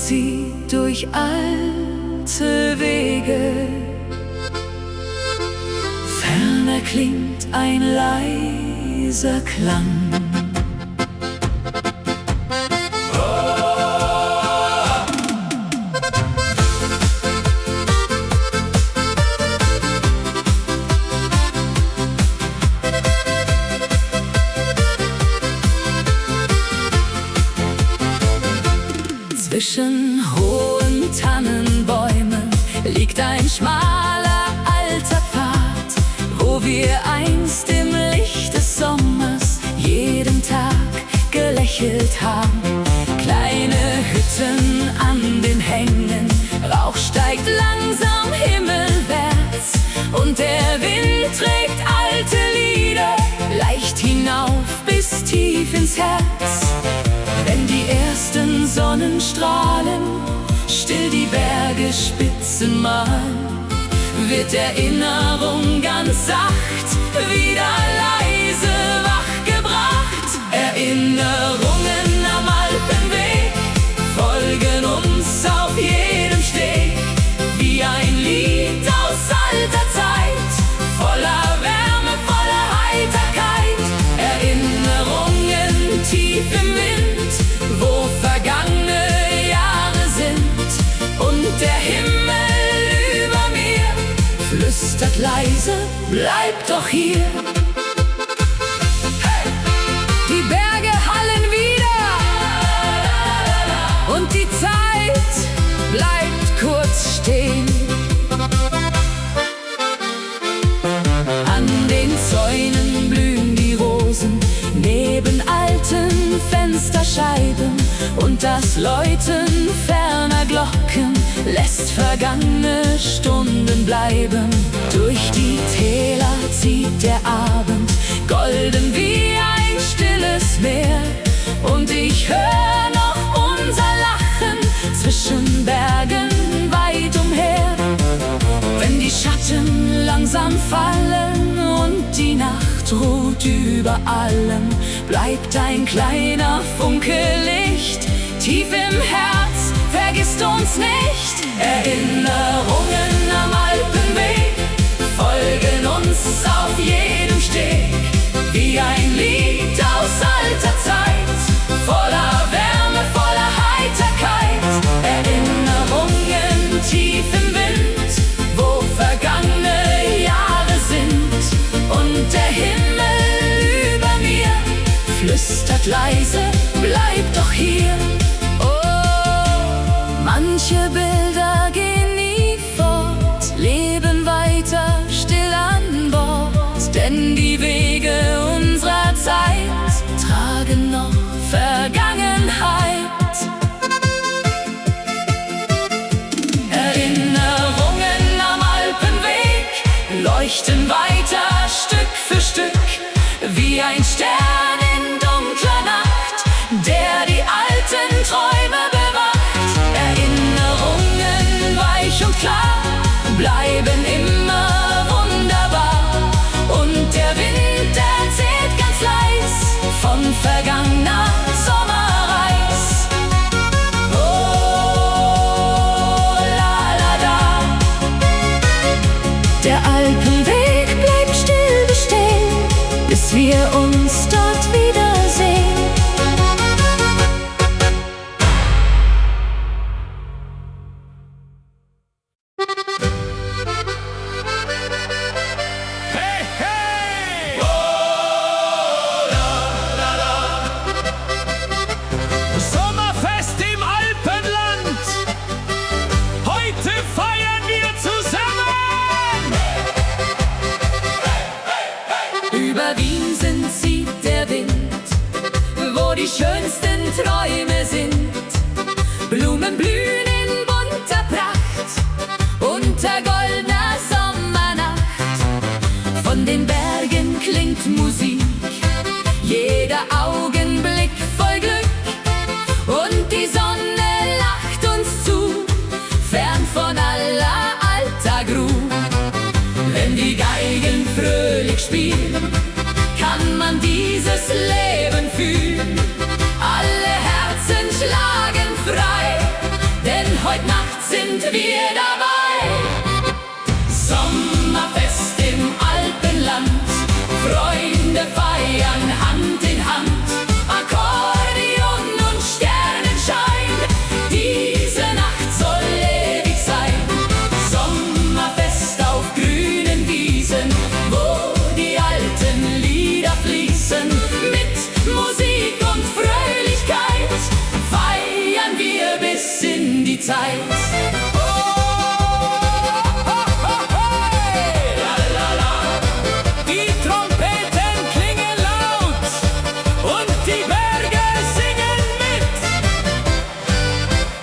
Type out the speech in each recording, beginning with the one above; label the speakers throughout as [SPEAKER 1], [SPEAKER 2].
[SPEAKER 1] zieht durch alte Wege. Ferner klingt ein leiser Klang. Zwischen hohen Tannenbäumen liegt ein schmaler alter Pfad, wo wir einst im Licht des Sommers jeden Tag gelächelt haben. Kleine Hütten an den Hängen, Rauch steigt langsam himmelwärts und der Wind trägt alte Lieder leicht hinauf bis tief ins Herz. Wenn die ersten Sonnenstrahlen still die Bergespitzen malen, wird Erinnerung ganz sacht wieder leise wachgebracht. Erinnerungen am Alpenweg folgen uns auf jedem Steg, wie ein Lied aus alter Zeit, voller Wärme, voller Heiterkeit. Erinnerungen tief im Wind, wo vergangene Jahre sind, und der Himmel über mir flüstert leise, bleib doch hier. Hey! Die Berge hallen wieder und die Zeit bleibt kurz stehen. An den Zäunen blühen die Rosen neben alten Fensterscheiben, und das Läuten ferner Glocken lässt vergangene Stunden bleiben. Durch die Täler zieht der Abend, golden wie ein stilles Meer, und ich hör noch unser Lachen zwischen Bergen weit umher. Wenn die Schatten langsam fallen und die Nacht ruht über allem, bleibt ein kleiner Funke Licht tief im Herz, vergisst uns nicht. Erinnerungen am Alpenweg folgen uns auf jedem Steg, wie ein Lied aus alter Zeit, voller Wärme, voller Heiterkeit. Erinnerungen tief im Wind, wo vergangene Jahre sind, und der Himmel über mir flüstert leise, bleib doch hier. Oh, manche Bilder gehen nie fort, leben weiter still an Bord, denn die Wege unserer Zeit tragen noch Vergangenheit. Erinnerungen am Alpenweg leuchten weiter Stück für Stück, wie ein Stern in dunkler Nacht, der die alten Träume bewacht. Erinnerungen weich und klar bleiben immer wunderbar, und der Wind erzählt ganz leis von vergangener Sommerreis. Oh, la la da. Der Alpenweg bleibt still bestehen, bis wir uns dort wiedersehen.
[SPEAKER 2] Hey, hey! Oh, la, la, la. Sommerfest im Alpenland. Heute feiern wir zusammen.
[SPEAKER 1] Über Wien zieht der Wind, wo die schönsten Träume sind. Blumen blühen in bunter Pracht, unter goldener Sommernacht. Von den Bergen klingt Musik, jeder Augenblick voll Glück, und die Sonne lacht uns zu, fern von aller Alltagruh. Wenn die Geigen fröhlich spielen, kann man dieses Leben fühlen. Alle Herzen schlagen frei, Freunde feiern Hand in Hand, Akkordeon und Sternenschein. Diese Nacht soll ewig sein, Sommerfest auf grünen Wiesen, wo die alten Lieder fließen. Mit Musik und Fröhlichkeit feiern wir bis in die Zeit.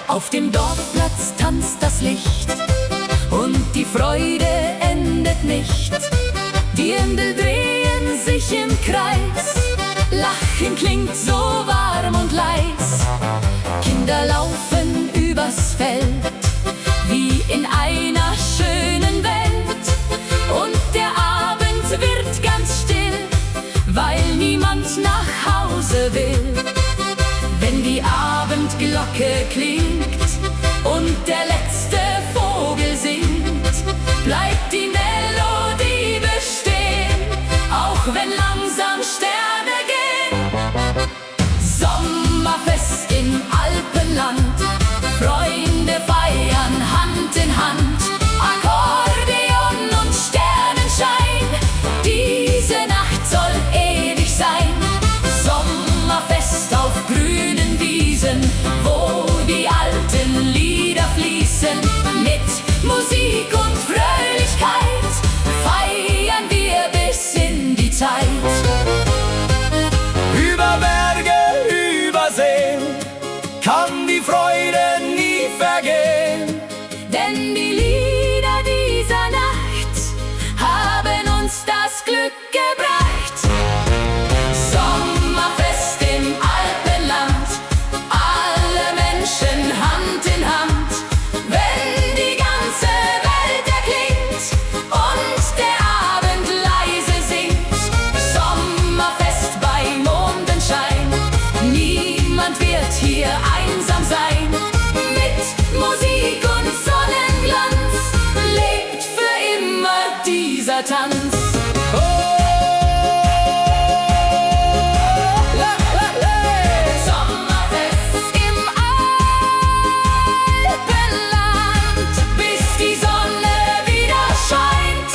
[SPEAKER 1] Auf dem Dorfplatz tanzt das Licht und die Freude endet nicht. Dirndl drehen sich im Kreis, Lachen klingt so warm und leis. Kinder laufen übers Feld, wie in einer schönen Welt. Und der Abend wird ganz still, weil niemand nach Hause will. Wenn die Abendglocke klingt und der letzte Vogel singt, bleibt die Melodie bestehen, auch wenn langsam Sterne gehen. Sommerfest im Alpenland, Freunde feiern Hand in Hand, Akkordeon und Sternenschein. Diese Nacht soll ewig sein, Sommerfest auf grünen Wiesen, wo die alten Lieder fließen. Mit Musik und Fröhlichkeit feiern wir bis in die Zeit.
[SPEAKER 2] Über Berge, über Seen kann die Freude nie vergehen.
[SPEAKER 1] Denn die Lieder dieser Nacht haben uns das Glück gebracht. Sommerfest im Alpenland, alle Menschen Hand in Hand. Wenn die ganze Welt erklingt und der Abend leise singt, Sommerfest bei Mondenschein, niemand wird hier einsam sein. Mit Musik und Sonnenglanz lebt für immer dieser Tanz. Sommerfest im Alpenland, bis die Sonne wieder scheint.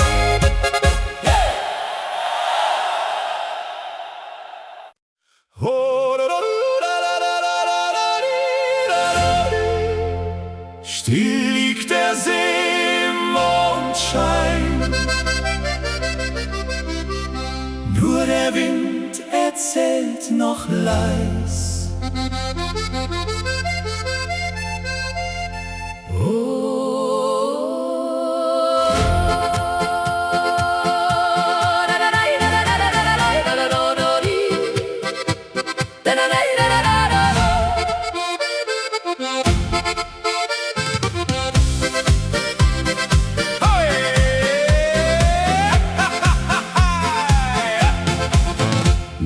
[SPEAKER 2] Still liegt der See im Mondschein, nur der Wind erzählt noch leis.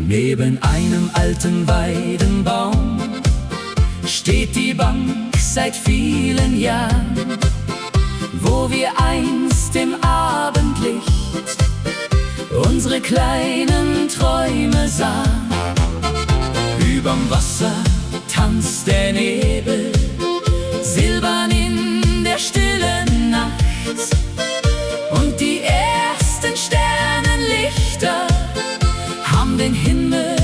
[SPEAKER 1] Neben einem alten Weidenbaum steht die Bank seit vielen Jahren, wo wir einst im Abendlicht unsere kleinen Träume sahen. Überm Wasser tanzt der Nebel, silbern in der stillen Nacht. Und die ersten Sternenlichter haben den Himmel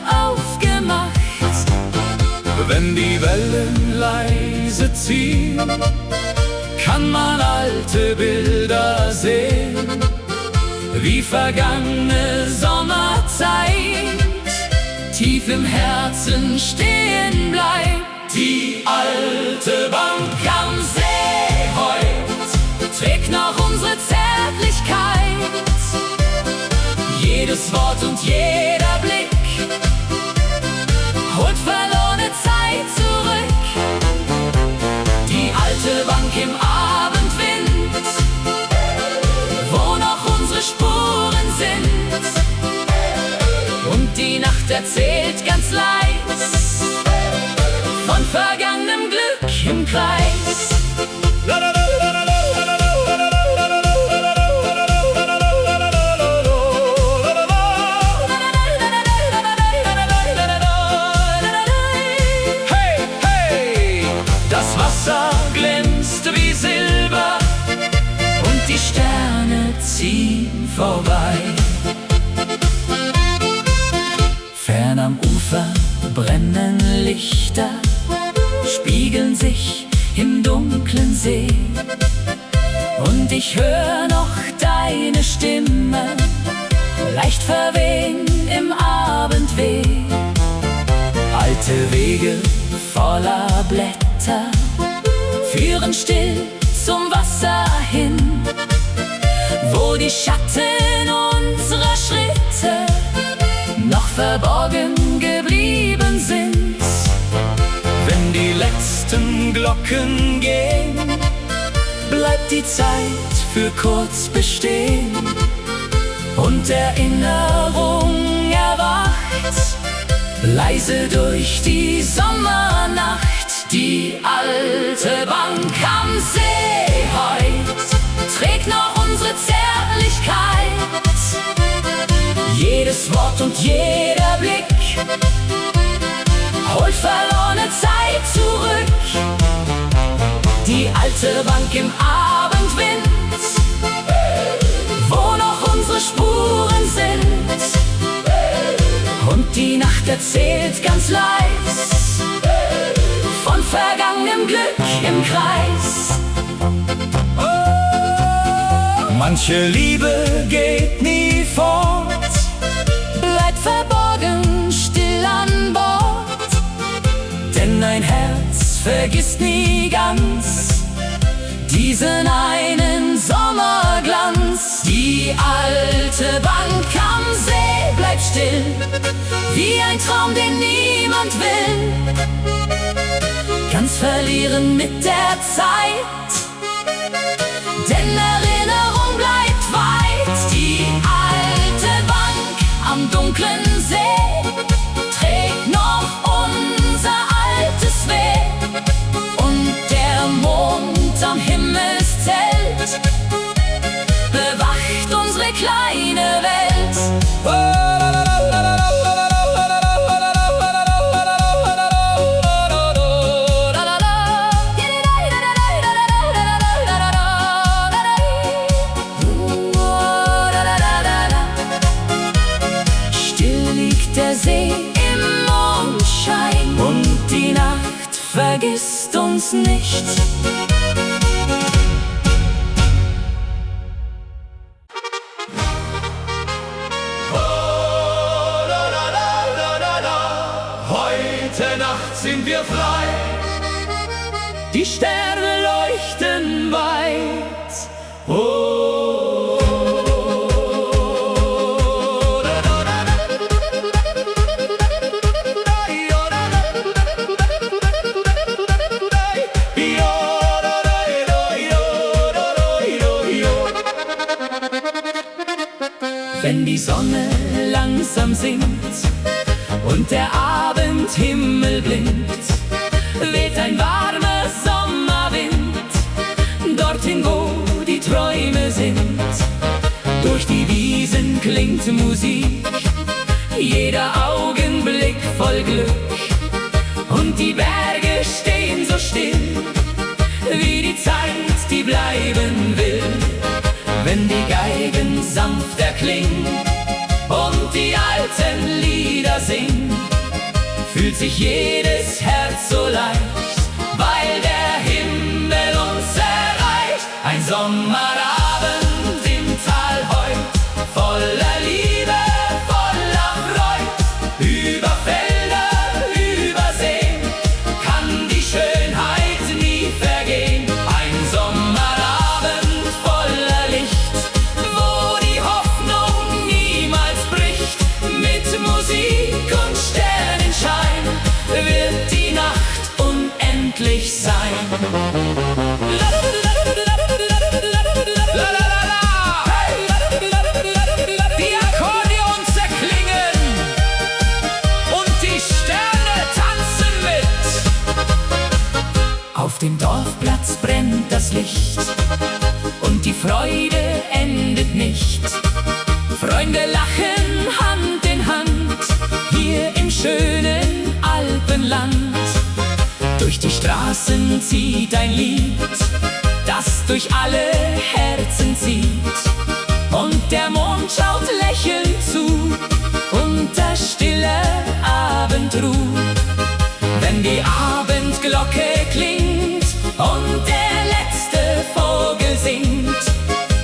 [SPEAKER 1] aufgemacht.
[SPEAKER 2] Wenn die Wellen leise ziehen, kann man alte Bilder sehen, wie vergangene Sommerzeit tief im Herzen stehen bleibt. Die alte Bank am See heut trägt noch unsere Zärtlichkeit. Jedes Wort und jeder Blick holt verlorene Zeit zurück. Die alte Bank im Abendwind, wo noch unsere Spuren sind. Und die Nacht erzählt ganz leis von vergangenem Glück im Kreis.
[SPEAKER 1] nie vorbei. Fern am Ufer brennen Lichter, spiegeln sich im dunklen See. Und ich hör noch deine Stimme, leicht verwehen im Abendweh. Alte Wege voller Blätter führen still zum Wasser hin, wo die Schatten unserer Schritte noch verborgen geblieben sind. Wenn die letzten Glocken gehen, bleibt die Zeit für kurz bestehen und Erinnerung erwacht, leise durch die Sommernacht. Die alte Bank am See heut trägt noch unsere Zärtlichkeit. Jedes Wort und jeder Blick holt verlorene Zeit zurück. Die alte Bank im Abendwind, wo noch unsere Spuren sind. Und die Nacht erzählt ganz leis von vergangenem Glück im Kreis. Manche Liebe geht nie fort, bleibt verborgen still an Bord. Denn ein Herz vergisst nie ganz diesen einen Sommerglanz. Die alte Bank am See bleibt still, wie ein Traum, den niemand will. Ganz verlieren mit der Zeit, denn Erinnerung bleibt weit. Die alte Bank am dunklen See trägt noch unser altes Weh. Und der Mond am Himmelszelt bewacht unsere kleine Welt. Still liegt der See im Mondschein und die Nacht vergisst uns nicht.
[SPEAKER 2] Heute Nacht sind wir frei,
[SPEAKER 1] Die Sterne leuchten weit. Oh, wenn die Sonne langsam sinkt und der Abendhimmel blinkt, weht ein warmer Sommerwind dorthin, wo die Träume sind. Durch die Wiesen klingt Musik, jeder Augenblick voll Glück. Und die Berge stehen so still, wie die Zeit, die bleiben will. Wenn die Geigen sanft erklingen und die alten Lieder singen, fühlt sich jedes Herz so leicht, weil der Himmel uns erreicht. Ein Sommerabend im Tal heut, voller Liebe, voller Freud. Über Felder, über Seen kann die Schönheit nie vergehen. Ein Sommerabend voller Licht, wo die Hoffnung niemals bricht. Mit Musik und Sternenschein wird die Nacht unendlich sein. Die Akkordeons erklingen und die Sterne tanzen mit. Auf dem Dorfplatz brennt das Licht und die Freude endet nicht. Freunde lachen Hand in Hand, hier im schönen Alpenland. Durch die Straßen zieht ein Lied, das durch alle Herzen zieht. Und der Mond schaut lächelnd zu unter stille Abendruh. Wenn die Abendglocke klingt und der letzte Vogel singt,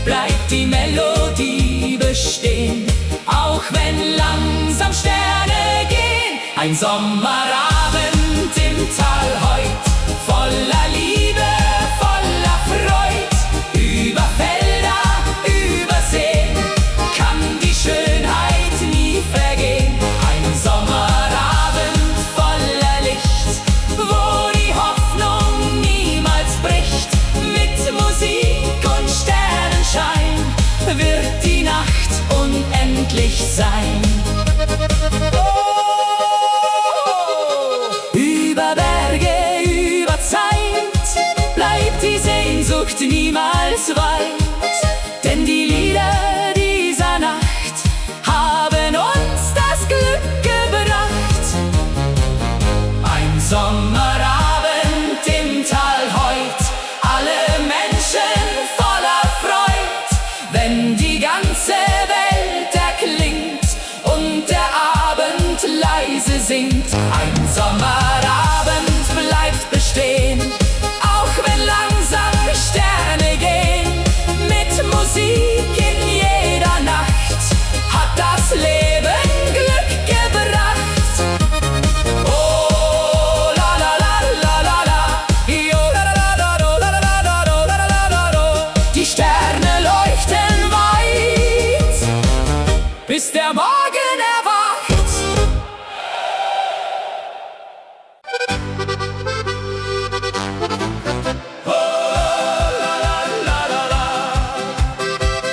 [SPEAKER 1] bleibt die Melodie bestehen, auch wenn langsam Sterne gehen. Ein Sommerabend im Tal heut, voller Liebe, voller Freud. Über Felder, über Seen kann die Schönheit nie vergehen. Ein Sommerabend voller Licht, wo die Hoffnung niemals bricht. Mit Musik und Sternenschein wird die Nacht unendlich sein. Über Berge, über Zeit bleibt die Sehnsucht niemals weit, denn die Lieder dieser Nacht haben uns das Glück gebracht. Ein Sommerabend im Tal heut, alle Menschen voller Freud, wenn die ganze Welt erklingt und der Abend leise singt. Ein Sommerabend bleibt bestehen, auch wenn langsam Sterne gehen. Mit Musik in jeder Nacht hat das Leben Glück gebracht. Oh, la la la la la la, yo, la la la la la la la la la la. Die Sterne leuchten weit, bis der Morgen erwacht.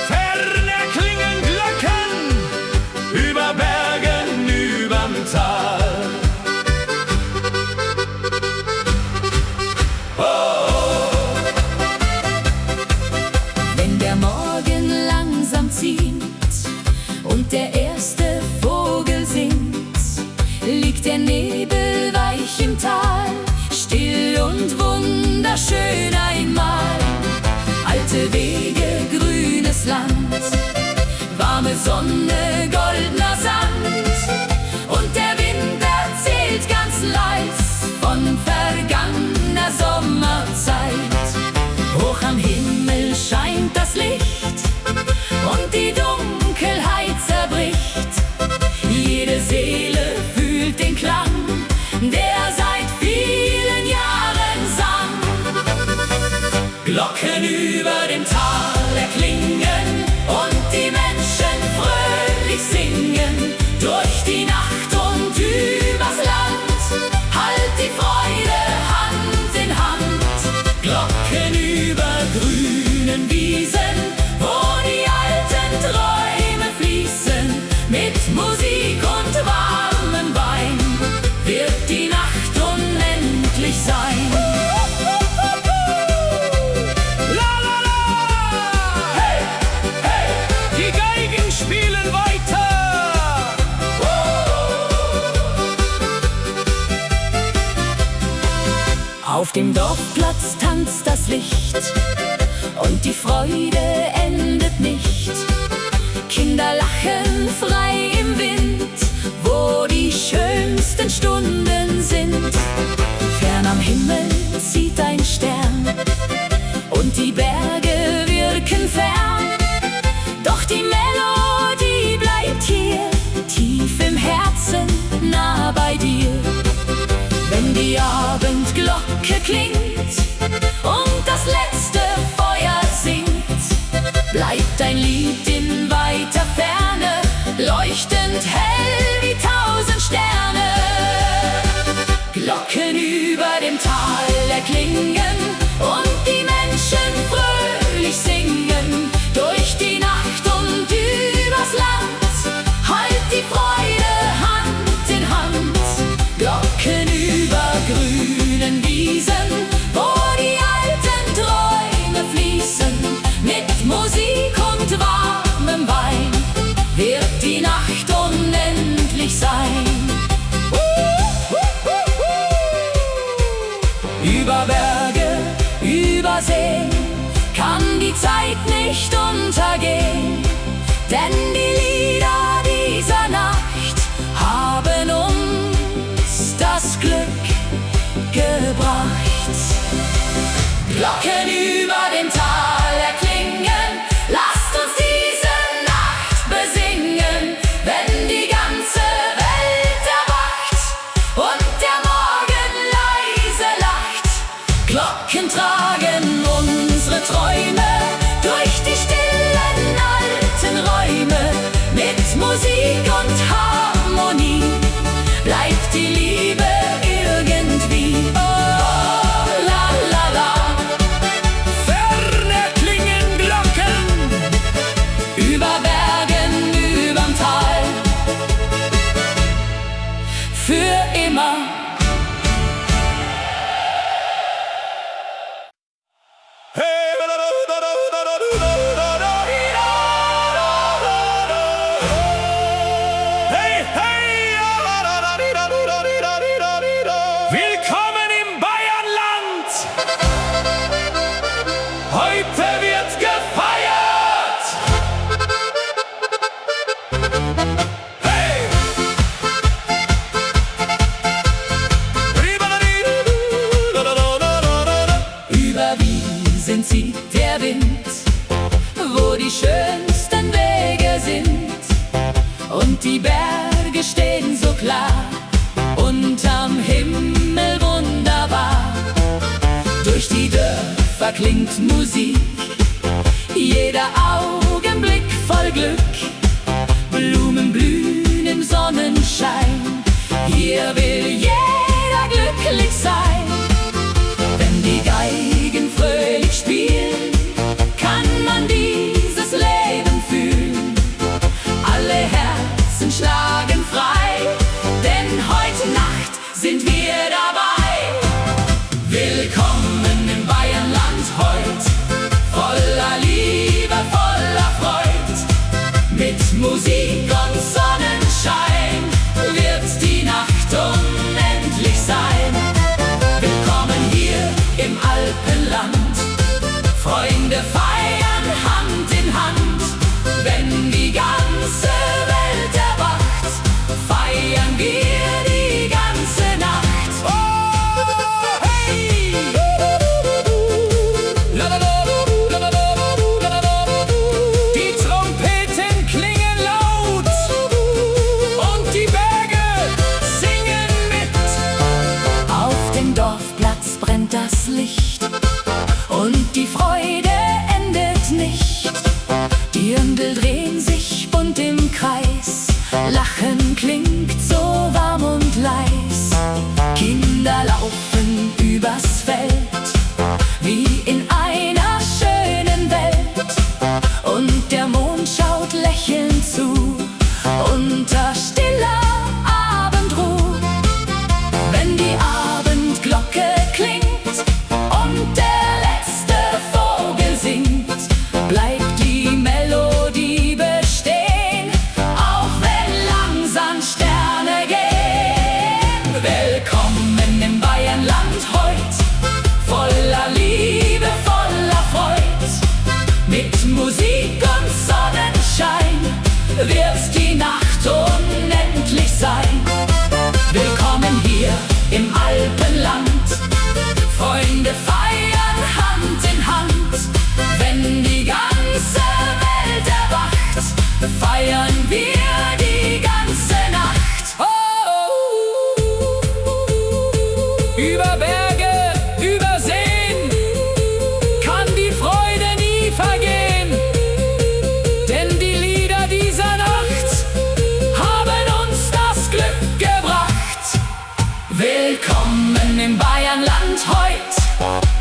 [SPEAKER 2] Ferne klingen Glocken, über Bergen, überm Tal.
[SPEAKER 1] Wenn der Morgen langsam zieht und der erste Vogel singt, liegt der Nebel weich im Tal, still und wunderschön einmal. Alte Wege, grünes Land, warme Sonne, goldener Sand, und der Wind erzählt ganz leis von vergangener Sommerzeit. Hoch am Himmel scheint das Licht und die Dunkelheit zerbricht. Jede Seele fühlt den Klang, der seit vielen Jahren sang. Glocken über dem Tal erklingen und die Menschen fröhlich singen. Durch die Nacht und übers Land halt die Freude Hand in Hand. Glocken über grünen Wiesen, wo die alten Träume fließen. Mit Musik und warmem Wein wird die Nacht unendlich sein.
[SPEAKER 2] La la la! Hey, hey, die Geigen spielen weiter.
[SPEAKER 1] Auf dem Dorfplatz tanzt das Licht und die Freude endet nicht. Kinder lachen frei im Wind, wo die schönsten Stunden sind. Fern am Himmel zieht ein Stern und die Berge wirken fern. Doch die Melodie bleibt hier, tief im Herzen, nah bei dir. Wenn die Abendglocke klingt und das letzte Feuer singt, bleibt ein Lied in weiter Ferne, leuchtend hell wie 1000 Sterne. Glocken über dem Tal erklingen und die Menschen fröhlich singen. Durch die Nacht und übers Land halt die Freude Hand in Hand. Glocken über grünen Wiesen, wo die alten Träume fließen. Mit Musik und warmem Wein wird die Nacht unendlich sein. Über Berge, über See kann die Zeit nicht untergehen. denn die Lieder dieser Nacht haben uns das Glück gebracht. Glocken über dem Tal erklingen, lasst uns diese Nacht besingen, wenn die ganze Welt erwacht und der Morgen leise lacht. Glocken tragen unsere Träume durch die stillen alten Räume. Mit Musik und Harmonie bleibt die Liebe irgendwie. Oh, la la la.
[SPEAKER 2] Ferne klingen Glocken
[SPEAKER 1] Über Bergen, überm Tal, für immer.
[SPEAKER 2] Willkommen im Bayernland! Heute wird gefeiert! Hey!
[SPEAKER 1] Über Wiesen zieht der Wind, wo die schönsten Wege sind, und die Berge stehen so klar, unterm Himmel wunderbar. Durch die Dörfer klingt Musik, jeder Augenblick voll Glück. Blumen blühen im Sonnenschein, hier will jeder glücklich sein. Wenn die Geigen fröhlich spielen, kann man dieses Leben fühlen. Alle Herzen schlagen frei, denn heute Nacht sind wir dabei. Willkommen im Bayernland heut, voller Liebe, voller Freud. Mit Musik und Sonnenschein wird die Nacht unendlich sein. Willkommen hier im Alpenland, Freunde feiern Hand in Hand. Wenn die ganze Welt erwacht, feiern wir die ganze Nacht.
[SPEAKER 2] Oh, hey! Die Trompeten klingen laut und die Berge singen mit.
[SPEAKER 1] Auf dem Dorfplatz brennt das Licht und die Freude endet nicht. Dirndl drehen sich bunt im Kreis, Lachen klingt so warm und leis. Kinder laufen übers Feld, wie in einer schönen Welt. Und der Mond schaut lächelnd zu, unter stiller Abendruhe. Wenn die Abendglocke klingt und der letzte Vogel singt, bleibt die Melodie bestehen, auch wenn langsam Sterne gehen. Willkommen im Bayernland heut, voller Liebe, voller Freud. Mit Musik und Sonnenschein wird die Nacht unendlich sein. Willkommen hier im Alpenland, Freunde feiern Hand in Hand. Wenn die ganze Welt erwacht, feiern wir die ganze Nacht.
[SPEAKER 2] Über Berge, über Seen kann die Freude nie vergehen, denn die Lieder dieser Nacht haben uns das Glück gebracht.
[SPEAKER 1] Willkommen im Bayernland heut,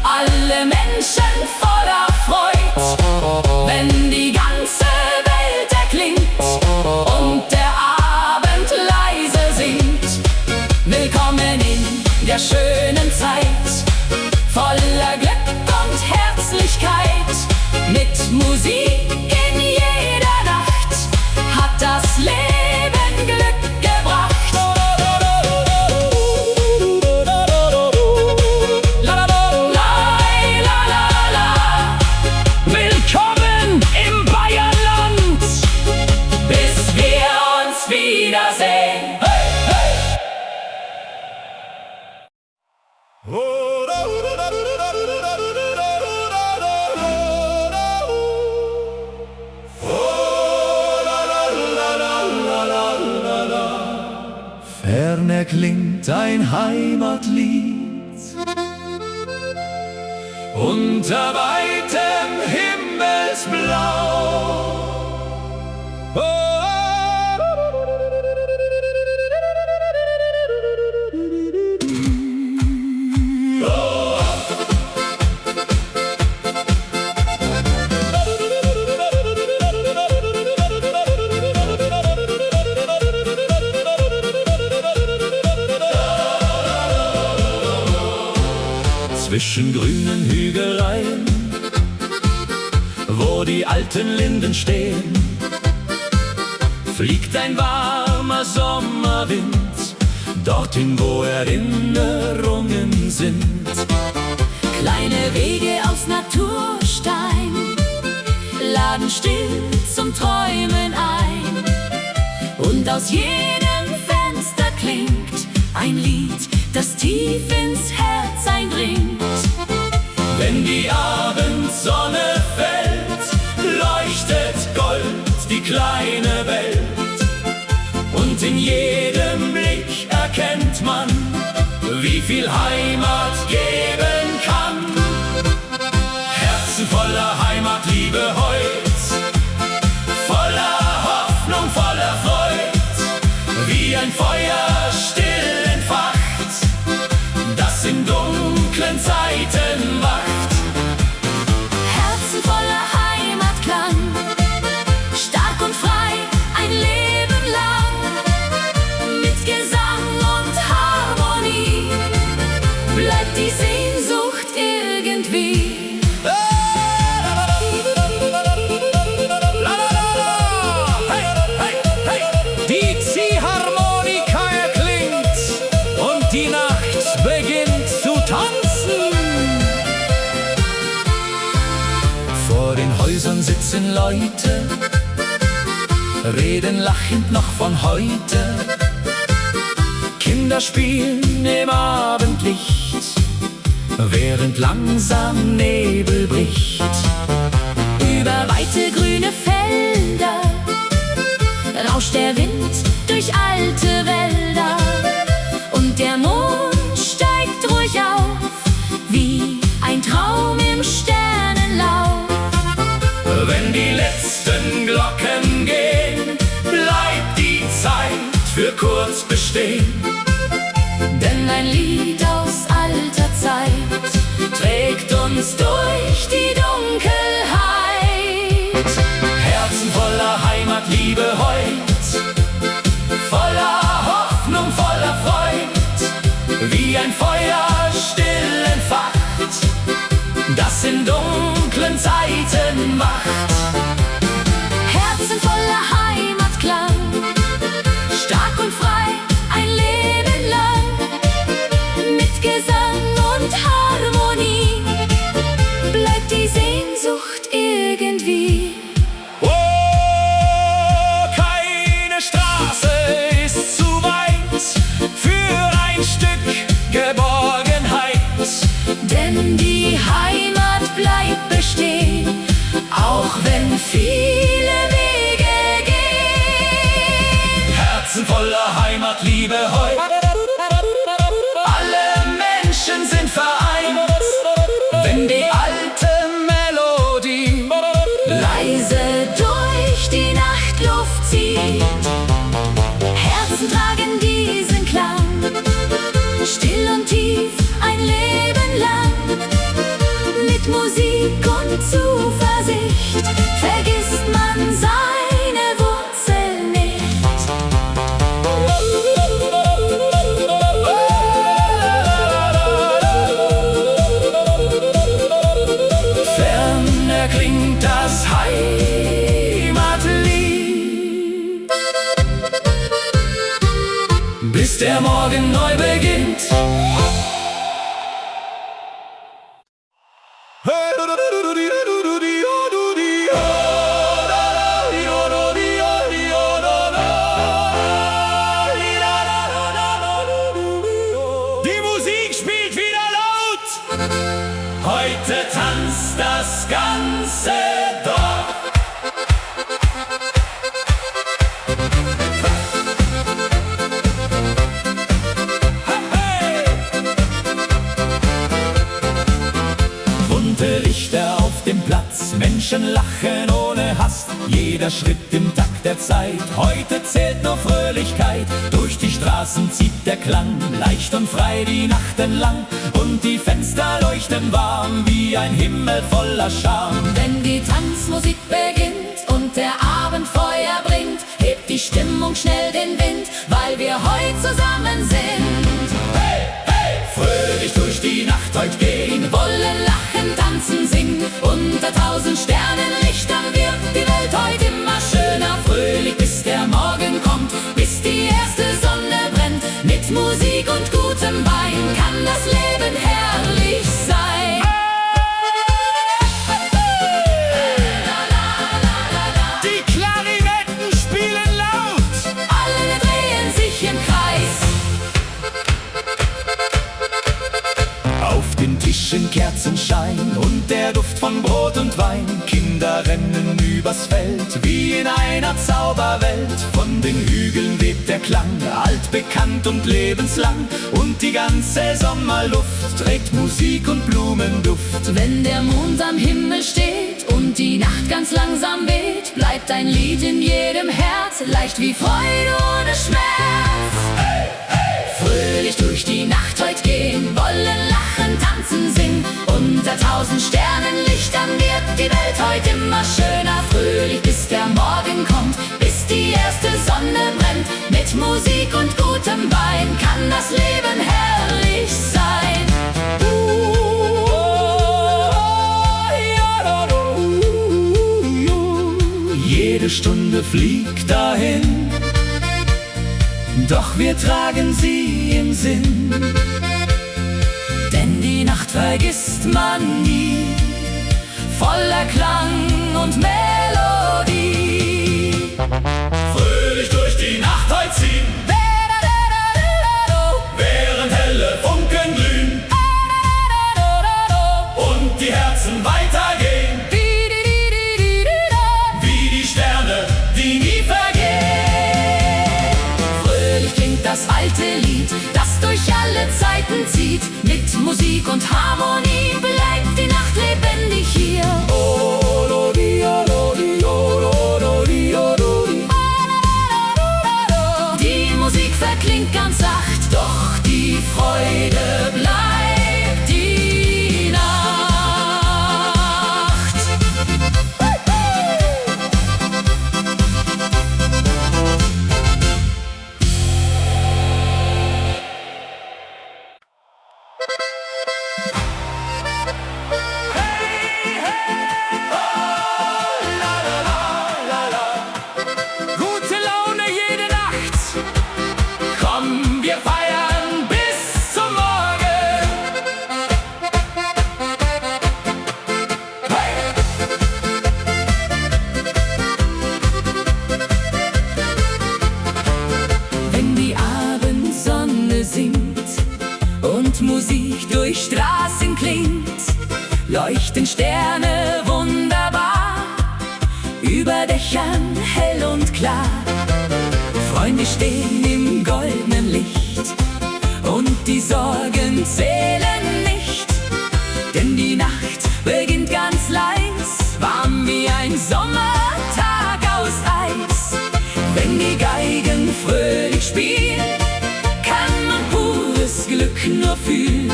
[SPEAKER 1] alle Menschen voller Freud. Wenn die ganze Welt erklingt und der Abend leise singt, willkommen in der schönen Zeit, voller Glück und Herzlichkeit. Mit Musik in jeder Nacht hat das Leben Glück gebracht.
[SPEAKER 2] Willkommen im Bayernland! fern erklingt ein Heimatlied. Unter weitem Himmelsblau. Zwischen grünen Hügeleien, wo die alten Linden stehen, fliegt ein warmer Sommerwind, dorthin, wo Erinnerungen sind.
[SPEAKER 1] Kleine Wege aus Naturstein laden still zum Träumen ein. Und aus jedem Fenster klingt ein Lied, das tief ins Herz eindringt.
[SPEAKER 2] Wenn die Abendsonne fällt, leuchtet Gold die kleine Welt. Und in jedem Blick erkennt man, wie viel Heimat geben kann. Herzen voller Heimatliebe heut, voller Hoffnung, voller Freud, wie ein Feuer still entfacht, das in dunklen Zeiten wacht.
[SPEAKER 1] Herzen voller Heimatklang, stark und frei ein Leben lang, mit Gesang und Harmonie bleibt die Sehnsucht irgendwie.
[SPEAKER 2] Die Ziehharmonika erklingt und die Nacht beginnt zu tanzen. Vor den Häusern sitzen Leute, reden lachend noch von heute. Kinder spielen im Abendlicht, während langsam Nebel bricht.
[SPEAKER 1] Über weite grüne Felder rauscht der Wind durch alte Wälder. Und der Mond steigt ruhig auf, wie ein Traum im Sternenlauf.
[SPEAKER 2] Wenn die letzten Glocken gehen, bleibt die Zeit für kurz bestehen.
[SPEAKER 1] Denn ein Lied aus alter Zeit trägt uns durch die Dunkelheit.
[SPEAKER 2] Herzen voller Heimatliebe heut, voller Hoffnung, voller Freud, wie ein Feuer still entfacht, das in dunklen Zeiten wacht.
[SPEAKER 1] Herzen voller Heimatklang, stark und frei ein Leben lang, mit Gesang und Harmonie bleibt die Sehnsucht irgendwie.
[SPEAKER 2] Oh, keine Straße ist zu weit für ein Stück Geborgenheit.
[SPEAKER 1] Denn die Heimat bleibt bestehen, auch wenn viele Wege gehen.
[SPEAKER 2] Herzen voller Heimatliebe heut, alle Menschen sind vereint, wenn die alte Melodie
[SPEAKER 1] Leise durch die Nachtluft zieht. Herzen tragen diesen Klang, still und tief ein Leben lang. Mit Musik und Zuversicht vergisst man seine Wurzeln nicht.
[SPEAKER 2] fern erklingt das Heimatlied, bis der Morgen neu beginnt. Die Musik spielt wieder laut. Heute tanzt das ganze Dorf.
[SPEAKER 3] jeder Schritt im Takt der Zeit. Heute zählt nur Fröhlichkeit, durch die Straßen zieht der Klang, leicht und frei die Nacht entlang. Und die Fenster leuchten warm, wie ein Himmel voller Charme.
[SPEAKER 1] Wenn die Tanzmusik beginnt und der Abend Feuer bringt, hebt die Stimmung schnell den Wind, weil wir heute zusammen sind.
[SPEAKER 3] Hey, hey! Fröhlich durch die Nacht heute gehen,
[SPEAKER 1] Wollen lachen, tanzen, singen, unter 1000 Sternenlichtern wird die Welt heute immer schöner. Fröhlich bis der Morgen kommt, bis die erste Sonne brennt. Mit Musik und gutem Wein kann das Leben herrlich sein.
[SPEAKER 2] Die Klarinetten spielen laut.
[SPEAKER 1] Alle drehen sich im Kreis.
[SPEAKER 3] auf den Tischen Kerzenschein und der Duft von Brot und Wein. Kinder rennen übers Feld, wie in einer Zauberwelt. Von den Hügeln weht der Klang, altbekannt und lebenslang. Und die ganze Sommerluft trägt Musik und Blumenduft.
[SPEAKER 1] Wenn der Mond am Himmel steht und die Nacht ganz langsam weht, bleibt ein Lied in jedem Herz, leicht wie Freude ohne Schmerz.
[SPEAKER 3] Hey, hey!
[SPEAKER 1] Fröhlich durch die Nacht heut gehen, wollen lachen, tanzen, singen. Unter 1000 Sternenlichtern wird die Welt heut immer schöner. Fröhlich bis der Morgen kommt, bis die erste Sonne brennt. Mit Musik und gutem Wein kann das Leben herrlich sein.
[SPEAKER 3] Jede Stunde fliegt dahin, doch wir tragen sie im Sinn.
[SPEAKER 1] Denn die Nacht vergisst man nie, voller Klang und Melodie.
[SPEAKER 3] Fröhlich durch die Nacht heut ziehen, während helle Funken glühen und die Herzen weitergehen, wie die Sterne, die nie vergehen.
[SPEAKER 1] Fröhlich klingt das alte Lied, das durch alle Zeiten zieht. Mit Musik und Harmonie bleibt die Nacht lebendig hier. Die Musik verklingt ganz sacht, doch die Freude bleibt die Nacht.
[SPEAKER 2] Gute Laune jede Nacht.
[SPEAKER 3] Komm, wir feiern bis zum Morgen. Hey!
[SPEAKER 1] Wenn die Abendsonne singt und Musik durch Straßen klingt, leuchten Sterne wunderbar, über Dächern hell und klar. Freunde stehen im goldenen Licht und die Sorgen zählen nicht, denn die Nacht beginnt ganz leis, warm wie ein Sommertag aus Eis. Wenn die Geigen fröhlich spielen, kann man pures Glück nur fühlen.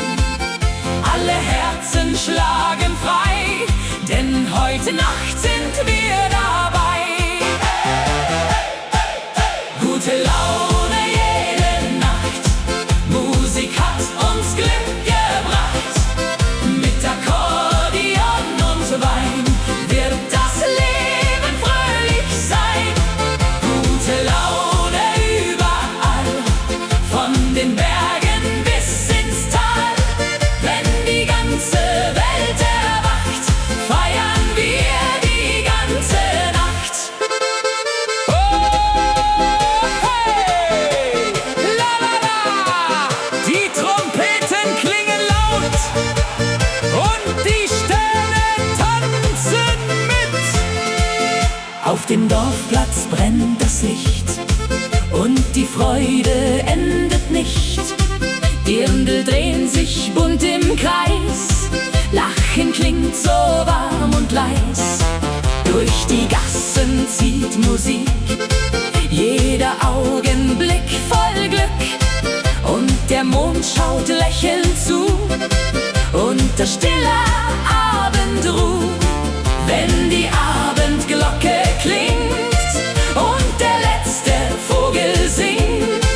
[SPEAKER 1] Alle Herzen schlagen frei, denn heute Nacht sind wir dabei. Gute Laune jede Nacht, Musik hat uns Glück gebracht. Mit Akkordeon und Wein wird das Leben fröhlich sein. Gute Laune überall, von den Bergen bis ins Tal. Wenn die ganze Welt erwacht, feiern wir die ganze Nacht.
[SPEAKER 2] Oh, hey! La la la! Die Trompeten klingen laut und die Sterne tanzen mit.
[SPEAKER 1] Auf dem Dorfplatz brennt das Licht und die Freude endet nicht. Dirndl drehen sich bunt im Kreis, Lachen klingt so warm und leis. Durch die Gassen zieht Musik, jeder Augenblick voll Glück. Und der Mond schaut lächelnd zu, unter stiller Abendruh. Wenn die Abendglocke klingt und der letzte Vogel singt,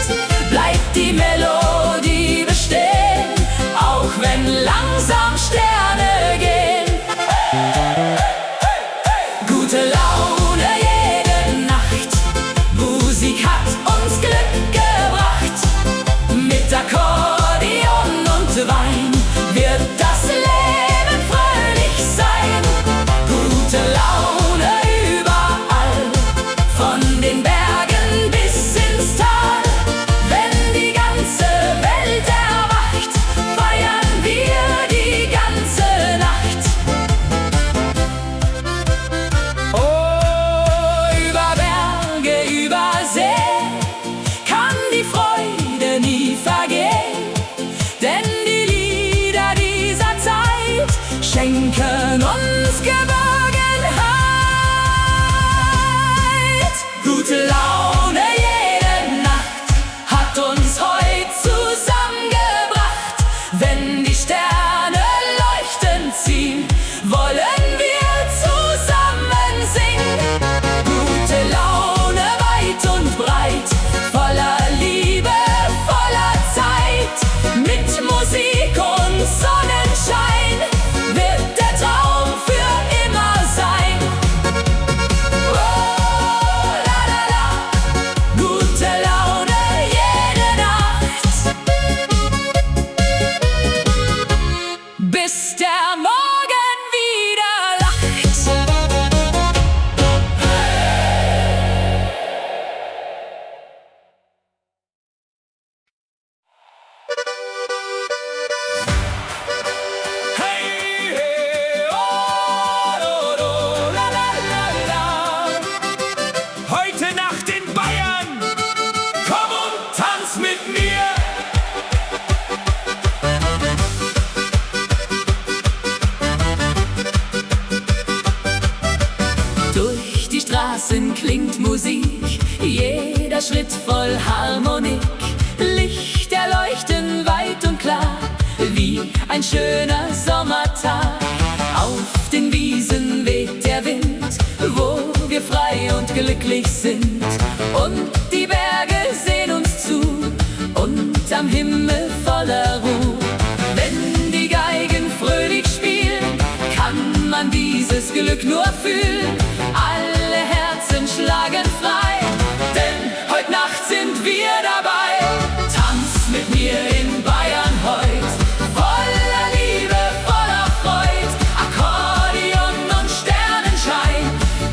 [SPEAKER 1] bleibt die Melodie bestehen, auch wenn langsam Sterne gehen. Gute Laune jede Nacht, Musik hat uns Glück gebracht. Mit Akkordeon und Wein wird das Leben fröhlich sein. Gute Laune überall, von den Bergen bis ins Tal. Wenn die ganze Welt erwacht, feiern wir die ganze Nacht. Oh, über Berge, über See kann die Freude nie vergehen, denn die Lieder dieser Zeit schenken uns Geborgenheit. Gute Laune jede Nacht hat uns heute zusammengebracht. Wenn die Sterne leuchtend ziehen, wollen wir zusammen singen. Gute Laune weit und breit, voller Liebe, voller Zeit. Mit Musik und Sonnenschein wird der Traum für immer sein. Oh, la la la, gute Laune jede Nacht, bis der Morgen wieder lacht.
[SPEAKER 3] Hey, hey, oh, do, do, la, la, la, la. Heute Nacht in Bayern, komm und tanz mit mir.
[SPEAKER 1] Durch die Straßen klingt Musik, jeder Schritt voll Harmonik. Lichter leuchten weit und klar, wie ein schöner Sommertag. Auf den Wiesen weht der Wind, wo wir frei und glücklich sind. Und die Berge sehen uns zu, und am Himmel voller Ruhe. Wenn die Geigen fröhlich spielen, kann man dieses Glück nur fühlen. Alle Herzen schlagen frei, denn heute Nacht sind wir dabei. Tanz mit mir in Bayern heut, voller Liebe, voller Freud. Akkordeon und Sternenschein,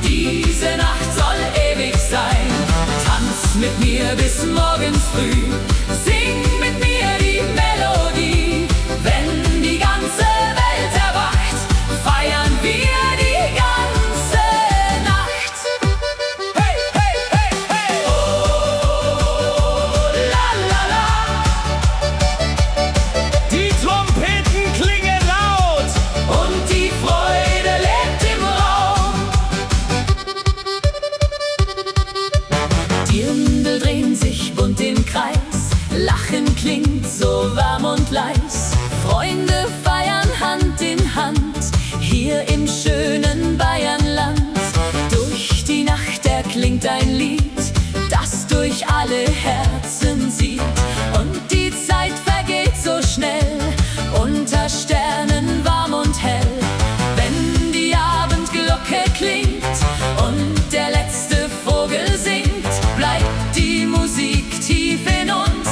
[SPEAKER 1] diese Nacht soll ewig sein. Tanz mit mir bis morgens früh, sing mit mir die Melodie. Wenn die ganze Welt erwacht, feiern wir die ganze Nacht. Hey, hey, hey, hey, oh, la, la, la.
[SPEAKER 3] Die Trompeten klingen laut.
[SPEAKER 1] Und die Freude lebt im Raum. Dirndl drehen sich bunt im Kreis, Lachen klingt so warm und leis. Freunde feiern Hand in Hand, hier im schönen Bayernland. Durch die Nacht erklingt ein Lied, das durch alle Herzen zieht. Und die Zeit vergeht so schnell, unter Sternen warm und hell. Wenn die Abendglocke klingt und der letzte Vogel singt, bleibt die Musik tief in uns,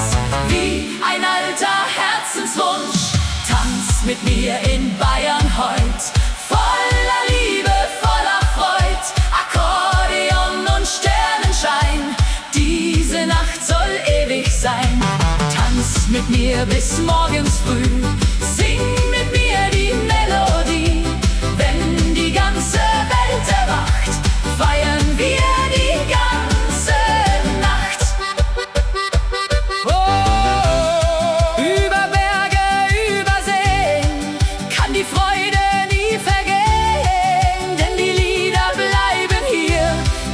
[SPEAKER 1] wie ein alter Herzenswunsch. Tanz mit mir in Bayern heut, voller Liebe, voller Freud. Akkordeon und Sternenschein, diese Nacht soll ewig sein. Tanz mit mir bis morgens früh, sing mit mir die Melodie. Wenn die ganze Welt erwacht, feiern wir die ganze Nacht. Oh, über Berge, über Seen kann die Freude nie vergehen, denn die Lieder bleiben hier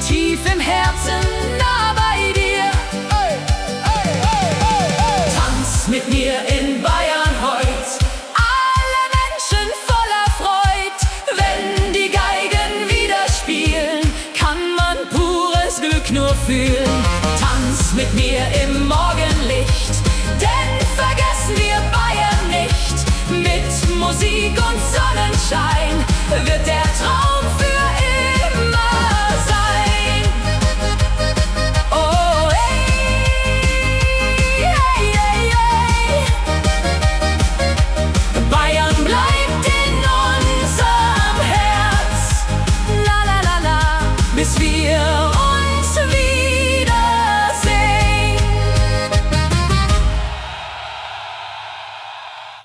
[SPEAKER 1] tief im Herzen. nur fühlen. Tanz mit mir im Morgenlicht, denn vergessen wir Bayern nicht. Mit Musik und Sonnenschein wird der